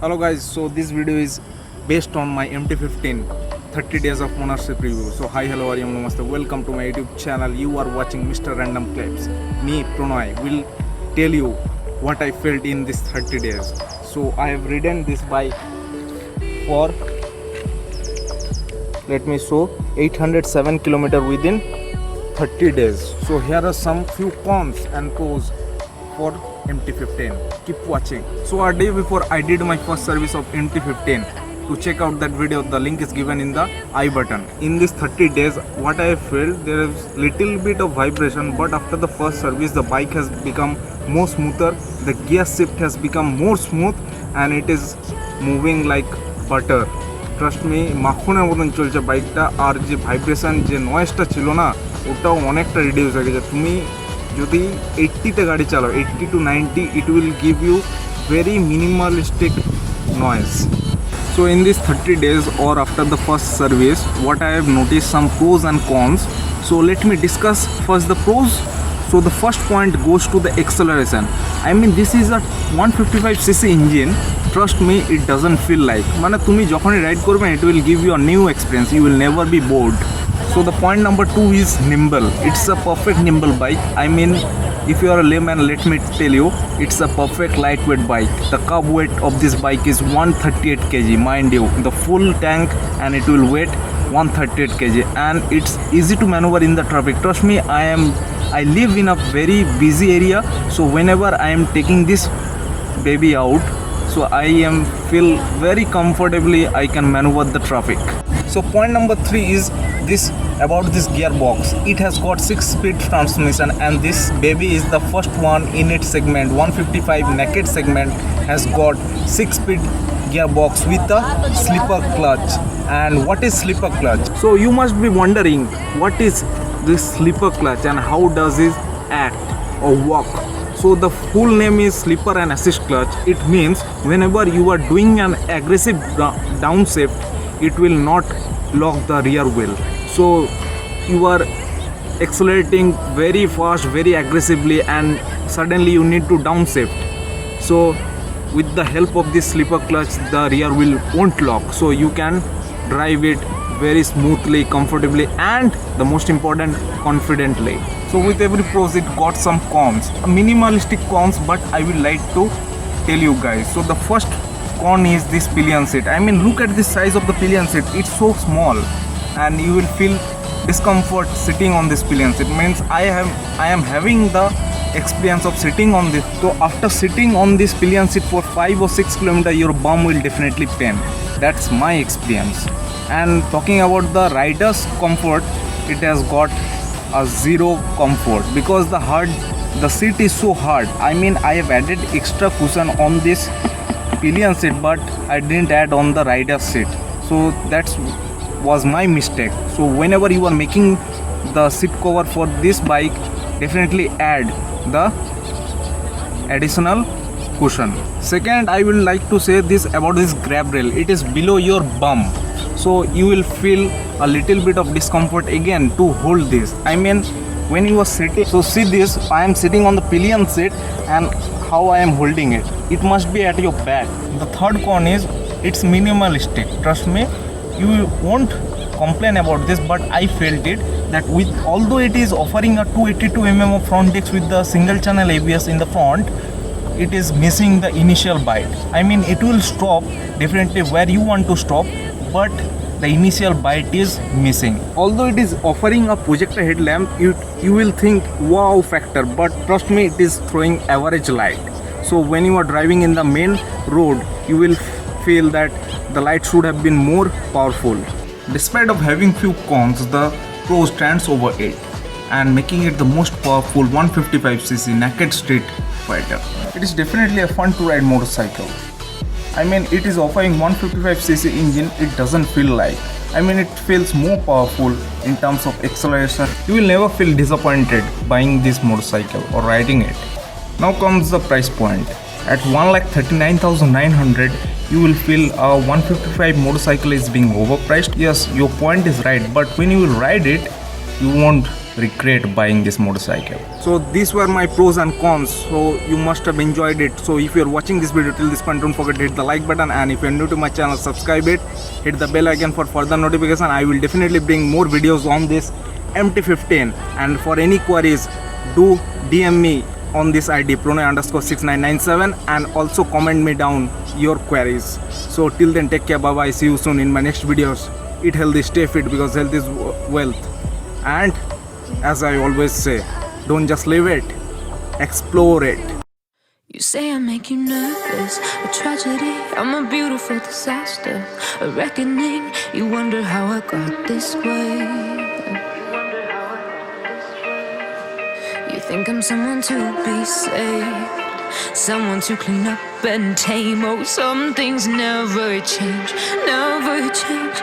Hello guys, so this video is based on my MT-15 30 days of ownership review. So hi, hello, Ariam, namaste. Welcome to my YouTube channel. You are watching Mr. Random Clips. Me, Pranay, will tell you what I felt in this 30 days. So I have ridden this bike for, let me show, 807 km within 30 days. So here are some few cons and pros for MT-15. Keep watching. So a day before I did my first service of MT-15. To check out that video, the link is given in the I button. In this 30 days, what I felt, there is little bit of vibration, but after the first service the bike has become more smoother, the gear shift has become more smooth and it is moving like butter. Trust me মাখনের মতন চলছে বাইকটা। আর যে vibration যে নয়েজটা ছিল না, ওটাও অনেকটা রিডিউস হয়ে গেছে। তুমি যদি 80-তে গাড়ি চালাও, 80 to 90, it will give you very minimalistic noise. So in these 30 days or after the first service, what I have noticed some pros and cons. So let me discuss first the pros. So the first point goes to the acceleration. I mean, this is a 155cc engine. Trust me, it doesn't feel like, মানে তুমি যখনই ride করবে, it will give you a new experience. You will never be bored. So the point number 2 is nimble. It's a perfect nimble bike. I mean, if you are a layman, let me tell you, it's a perfect lightweight bike. The carb weight of this bike is 138 kg, mind you. The full tank and it will weigh 138 kg, and it's easy to maneuver in the traffic. Trust me, I live in a very busy area, so whenever I am taking this baby out, so I am feel very comfortably I can maneuver the traffic. So point number 3 is this about this gearbox. It has got 6-speed transmission, and this baby is the first one in its segment. 155 naked segment has got 6-speed gearbox with a slipper clutch. And what is slipper clutch? So you must be wondering, what is this slipper clutch and how does it act or work? So the full name is slipper and assist clutch. It means whenever you are doing an aggressive downshift, it will not lock the rear wheel. So you are accelerating very fast, very aggressively, and suddenly you need to downshift. So with the help of this slipper clutch, the rear wheel won't lock. So you can drive it very smoothly, comfortably, and the most important, confidently. So with every pros, it got some cons, minimalistic cons, but I will like to tell you guys. So the first con is this pillion seat. I mean, look at the size of the pillion seat. It's so small and you will feel discomfort sitting on this pillion seat. Means I am having the experience of sitting on this. So after sitting on this pillion seat for 5 or 6 kilometers, your bum will definitely pain. That's my experience. And talking about the rider's comfort, it has got a zero comfort because the seat is so hard. I mean, I have added extra cushion on this pillion seat, but I didn't add on the rider's seat. So that was my mistake. So whenever you are making the seat cover for this bike, definitely add the additional cushion. Second, I will like to say this about this grab rail. It is below your bum, so you will feel a little bit of discomfort again to hold this. I mean, when you are sitting, so see this, I am sitting on the pillion seat and how I am holding it, it must be at your back. The third con is it's minimalistic. Trust me, you won't complain about this, but I felt it that with, although it is offering a 282 mm of front disc with the single channel ABS in the front, it is missing the initial bite. I mean, it will stop definitely where you want to stop, but the initial bite is missing. Although it is offering a projector headlamp, you will think wow factor, but trust me, it is throwing average light. So when you are driving in the main road, you will feel that the light should have been more powerful. Despite of having few cons, the pro stands over it and making it the most powerful 155cc naked street fighter. It is definitely a fun to ride motorcycle. I mean, it is offering 155cc engine, it doesn't feel like. I mean, it feels more powerful in terms of acceleration. You will never feel disappointed buying this motorcycle or riding it. Now comes the price point. At 1,39,900, you will feel a 155 motorcycle is being overpriced. Yes, your point is right, but when you will ride it, you won't regret buying this motorcycle. So these were my pros and cons. So you must have enjoyed it. So if you're watching this video till this point, don't forget to hit the like button, and if you're new to my channel, subscribe it, hit the bell icon for further notification. I will definitely bring more videos on this MT-15, and for any queries, do DM me on this ID pranay_6997, and also comment me down your queries. So till then, take care, bye bye, see you soon in my next videos. Eat healthy, stay fit, because health is wealth. And as I always say, don't just live it, explore it. You say I make you nervous, a tragedy, I'm a beautiful disaster, a reckoning. You wonder how I got this way. You think I'm someone to be saved, someone to clean up and tame. Oh, some things never change, never change.